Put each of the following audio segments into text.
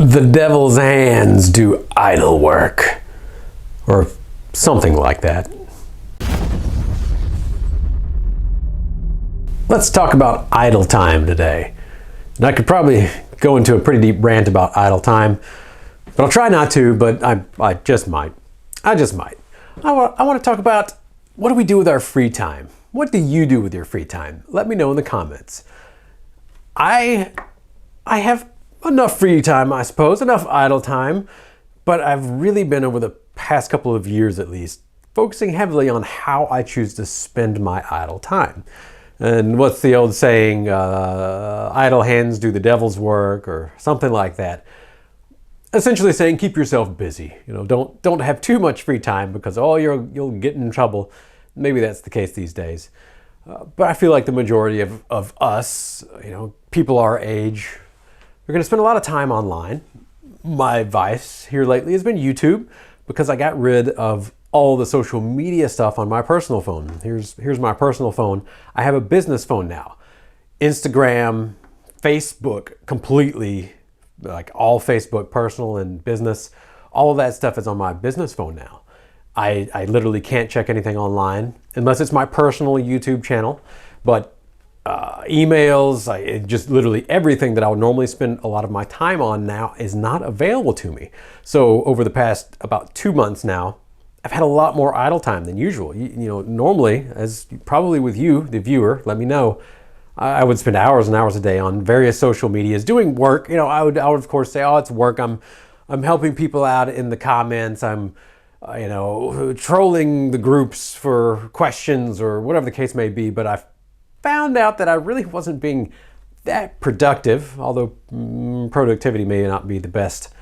The devil's hands do idle work, or something like that. Let's talk about idle time today. And I could probably go into a pretty deep rant about idle time, but I'll try not to, but I just might. I want to talk about, what do we do with our free time? What do you do with your free time? Let me know in the comments. I have enough free time, I suppose, enough idle time, but I've really been, over the past couple of years at least, focusing heavily on how I choose to spend my idle time. And what's the old saying, idle hands do the devil's work, or something like that. Essentially saying, keep yourself busy. Don't have too much free time, because you'll get in trouble. Maybe that's the case these days. But I feel like the majority of us, people our age, we're going to spend a lot of time online. My vice here lately has been YouTube, because I got rid of all the social media stuff on my personal phone. Here's my personal phone. I have a business phone now. Instagram, Facebook, completely, like all Facebook, personal and business, all of that stuff is on my business phone now. I literally can't check anything online unless it's my personal YouTube channel, but emails, just literally everything that I would normally spend a lot of my time on now is not available to me. So over the past about 2 months now, I've had a lot more idle time than usual. Normally, as probably with you, the viewer, let me know, I would spend hours and hours a day on various social medias doing work. I would of course say, oh, it's work. I'm helping people out in the comments. I'm trolling the groups for questions or whatever the case may be. But I've found out that I really wasn't being that productive, although productivity may not be the best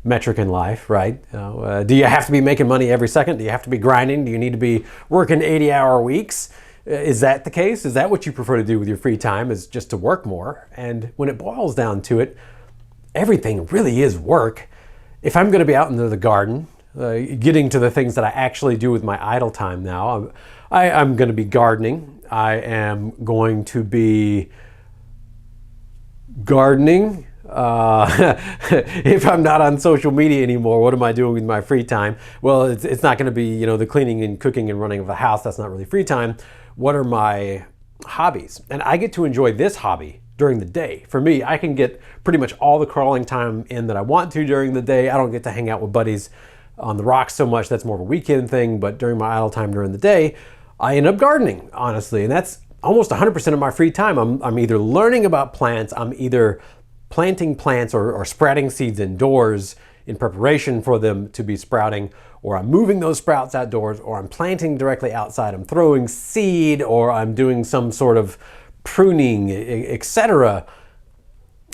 metric in life, right? Do you have to be making money every second? Do you have to be grinding? Do you need to be working 80-hour weeks? Is that the case? Is that what you prefer to do with your free time, is just to work more? And when it boils down to it, everything really is work. If I'm going to be out into the garden, getting to the things that I actually do with my idle time now, I'm going to be gardening. I am going to be gardening. If I'm not on social media anymore, what am I doing with my free time? Well, it's not going to be, the cleaning and cooking and running of a house. That's not really free time. What are my hobbies? And I get to enjoy this hobby during the day. For me, I can get pretty much all the crawling time in that I want to during the day. I don't get to hang out with buddies on the rocks so much. That's more of a weekend thing. But during my idle time during the day, I end up gardening, honestly. And that's almost 100% of my free time. I'm either learning about plants, I'm either planting plants or sprouting seeds indoors in preparation for them to be sprouting, or I'm moving those sprouts outdoors, or I'm planting directly outside. I'm throwing seed, or I'm doing some sort of pruning, etc.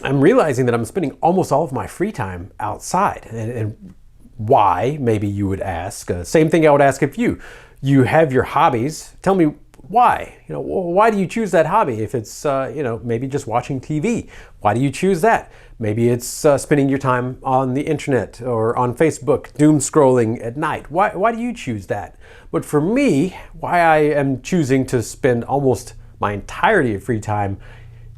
I'm realizing that I'm spending almost all of my free time outside. And why, maybe you would ask. Same thing I would ask if you have your hobbies. Tell me why. Why do you choose that hobby? If it's maybe just watching TV, why do you choose that? Maybe it's spending your time on the internet or on Facebook, doom scrolling at night. Why do you choose that? But for me, why I am choosing to spend almost my entirety of free time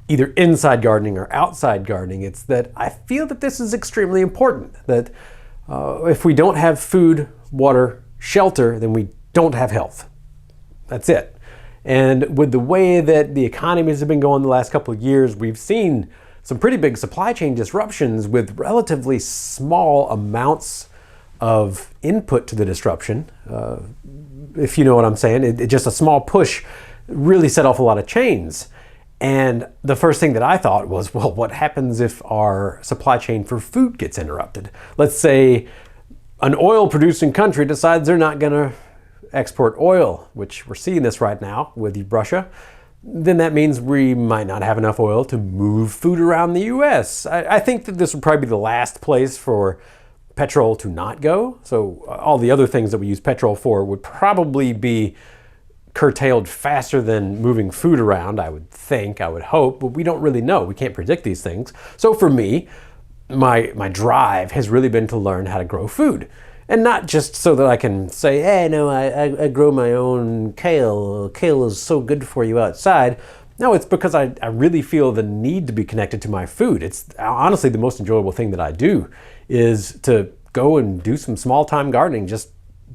either inside gardening or outside gardening, it's that I feel that this is extremely important. That if we don't have food, water, shelter, then we don't have health. That's it. And with the way that the economies have been going the last couple of years, we've seen some pretty big supply chain disruptions with relatively small amounts of input to the disruption. If you know what I'm saying, it just a small push really set off a lot of chains. And the first thing that I thought was, well, what happens if our supply chain for food gets interrupted? Let's say an oil producing country decides they're not going to export oil, which we're seeing this right now with Russia. Then that means we might not have enough oil to move food around the US. I think that this would probably be the last place for petrol to not go. So all the other things that we use petrol for would probably be curtailed faster than moving food around, I would think, I would hope, but we don't really know. We can't predict these things. So for me, my drive has really been to learn how to grow food. And not just so that I can say, hey, no, I grow my own kale. Kale is so good for you outside. No, it's because I really feel the need to be connected to my food. It's honestly the most enjoyable thing that I do is to go and do some small time gardening, just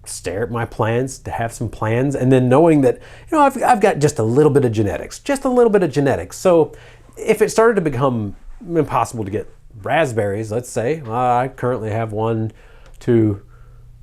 stare at my plants, to have some plans, and then knowing that, I've got just a little bit of genetics, just a little bit of genetics. So if it started to become impossible to get raspberries, let's say, I currently have 1, 2,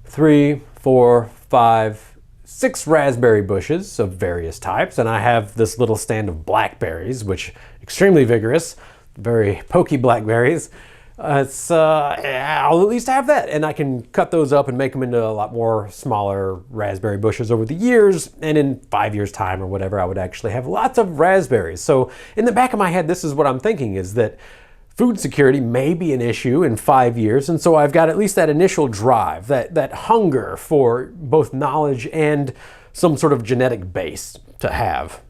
3, 4, 5, 6 raspberry bushes of various types, and I have this little stand of blackberries, which extremely vigorous, very pokey blackberries. I'll at least have that, and I can cut those up and make them into a lot more smaller raspberry bushes over the years, and in 5 years time or whatever, I would actually have lots of raspberries. So in the back of my head, this is what I'm thinking, is that food security may be an issue in 5 years, and so I've got at least that initial drive, that hunger for both knowledge and some sort of genetic base to have.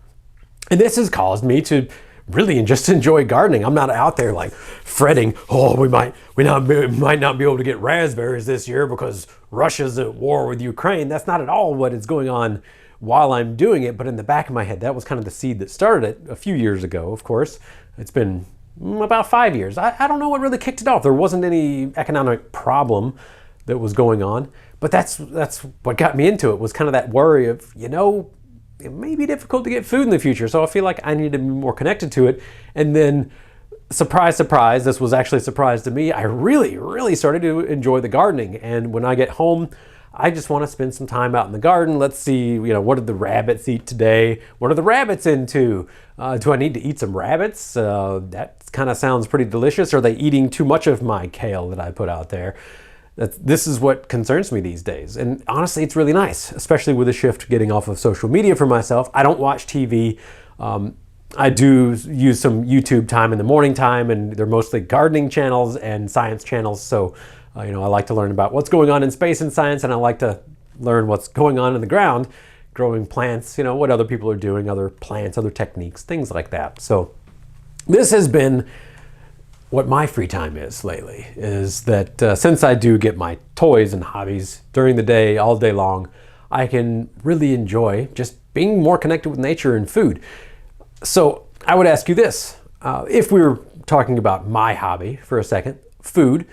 And this has caused me to really just enjoy gardening. I'm not out there like fretting, we might not be able to get raspberries this year because Russia's at war with Ukraine. That's not at all what is going on while I'm doing it, but in the back of my head, that was kind of the seed that started it a few years ago, of course. It's been about 5 years. I don't know what really kicked it off. There wasn't any economic problem that was going on, but that's what got me into it, was kind of that worry of, it may be difficult to get food in the future, so I feel like I need to be more connected to it. And then, surprise, surprise, this was actually a surprise to me, I really, really started to enjoy the gardening. And when I get home, I just want to spend some time out in the garden. Let's see, what did the rabbits eat today? What are the rabbits into? Do I need to eat some rabbits? That kind of sounds pretty delicious. Are they eating too much of my kale that I put out there? This is what concerns me these days. And honestly, it's really nice, especially with the shift getting off of social media for myself. I don't watch TV. I do use some YouTube time in the morning time, and they're mostly gardening channels and science channels. So I like to learn about what's going on in space and science, and I like to learn what's going on in the ground, growing plants, what other people are doing, other plants, other techniques, things like that. So this has been what my free time is lately, is that since I do get my toys and hobbies during the day, all day long, I can really enjoy just being more connected with nature and food. So I would ask you this, if we were talking about my hobby for a second, food,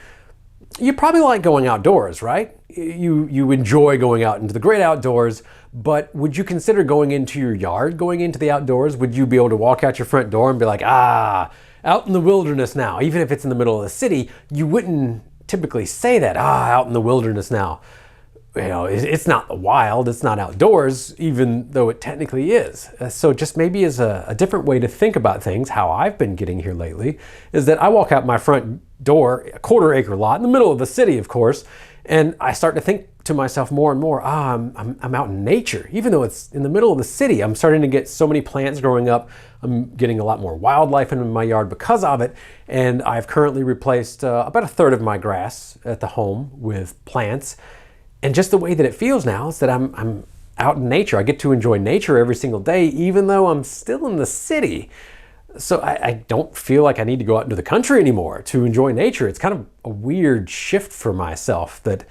you probably like going outdoors, right? You enjoy going out into the great outdoors, but would you consider going into your yard, going into the outdoors? Would you be able to walk out your front door and be like, out in the wilderness now? Even if it's in the middle of the city, you wouldn't typically say that, out in the wilderness now. It's not the wild, it's not outdoors, even though it technically is. So just maybe as a different way to think about things, how I've been getting here lately, is that I walk out my front door, a quarter-acre lot, in the middle of the city, of course, and I start to think to myself more and more, I'm out in nature. Even though it's in the middle of the city, I'm starting to get so many plants growing up. I'm getting a lot more wildlife in my yard because of it, and I've currently replaced about a third of my grass at the home with plants. And just the way that it feels now is that I'm out in nature. I get to enjoy nature every single day, even though I'm still in the city. So I don't feel like I need to go out into the country anymore to enjoy nature. It's kind of a weird shift for myself that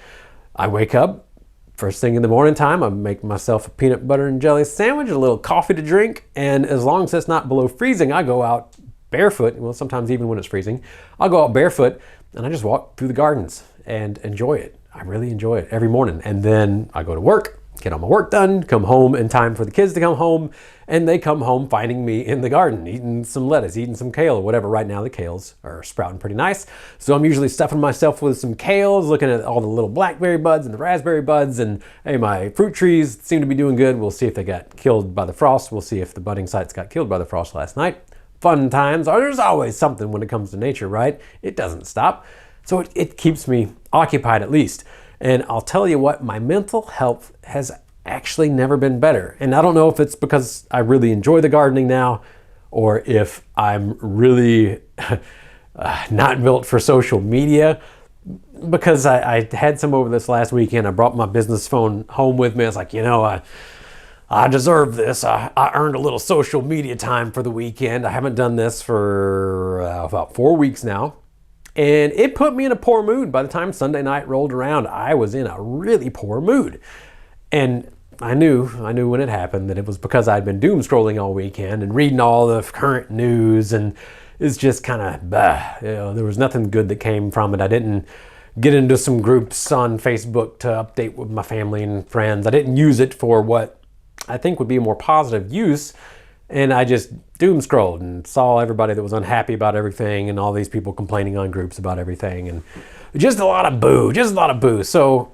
I wake up, first thing in the morning time, I make myself a peanut butter and jelly sandwich, a little coffee to drink, and as long as it's not below freezing, I go out barefoot. Well, sometimes even when it's freezing, I'll go out barefoot and I just walk through the gardens and enjoy it. I really enjoy it every morning. And then I go to work, get all my work done, come home in time for the kids to come home, and they come home finding me in the garden, eating some lettuce, eating some kale or whatever. Right now the kales are sprouting pretty nice. So I'm usually stuffing myself with some kales, looking at all the little blackberry buds and the raspberry buds, and hey, my fruit trees seem to be doing good. We'll see if they got killed by the frost. We'll see if the budding sites got killed by the frost last night. Fun times. There's always something when it comes to nature, right? It doesn't stop. So it keeps me occupied at least. And I'll tell you what, my mental health has actually never been better. And I don't know if it's because I really enjoy the gardening now, or if I'm really not built for social media, because I had some over this last weekend. I brought my business phone home with me. I was like, I deserve this. I earned a little social media time for the weekend. I haven't done this for about 4 weeks now. And it put me in a poor mood. By the time Sunday night rolled around, I was in a really poor mood. And I knew when it happened that it was because I'd been doom scrolling all weekend and reading all the current news, and it's just kind of there was nothing good that came from it. I didn't get into some groups on Facebook to update with my family and friends. I didn't use it for what I think would be a more positive use, and I just doom scrolled and saw everybody that was unhappy about everything and all these people complaining on groups about everything, and just a lot of boo. So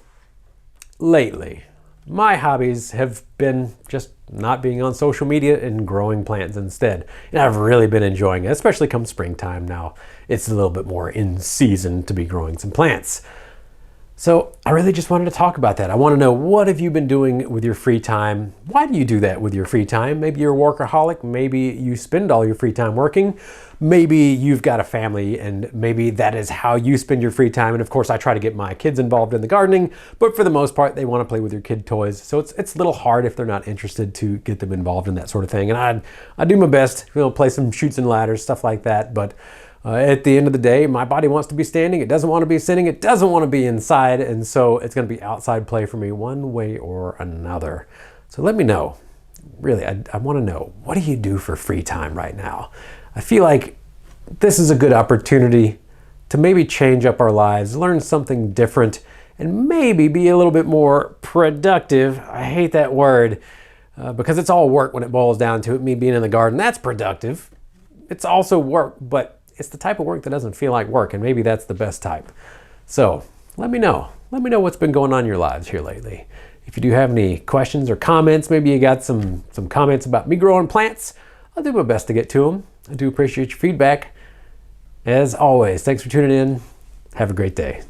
lately, my hobbies have been just not being on social media and growing plants instead. And I've really been enjoying it, especially come springtime now. It's a little bit more in season to be growing some plants. So I really just wanted to talk about that. I want to know, what have you been doing with your free time? Why do you do that with your free time? Maybe you're a workaholic. Maybe you spend all your free time working. Maybe you've got a family and maybe that is how you spend your free time. And of course, I try to get my kids involved in the gardening, but for the most part, they want to play with your kid toys. So it's a little hard if they're not interested to get them involved in that sort of thing. And I do my best, play some chutes and ladders, stuff like that. But at the end of the day, my body wants to be standing. It doesn't want to be sitting. It doesn't want to be inside. And so it's going to be outside play for me one way or another. So let me know. Really, I want to know, what do you do for free time right now? I feel like this is a good opportunity to maybe change up our lives, learn something different, and maybe be a little bit more productive. I hate that word because it's all work when it boils down to it. Me being in the garden, that's productive. It's also work, but it's the type of work that doesn't feel like work, and maybe that's the best type. So let me know. Let me know what's been going on in your lives here lately. If you do have any questions or comments, maybe you got some comments about me growing plants, I'll do my best to get to them. I do appreciate your feedback. As always, thanks for tuning in. Have a great day.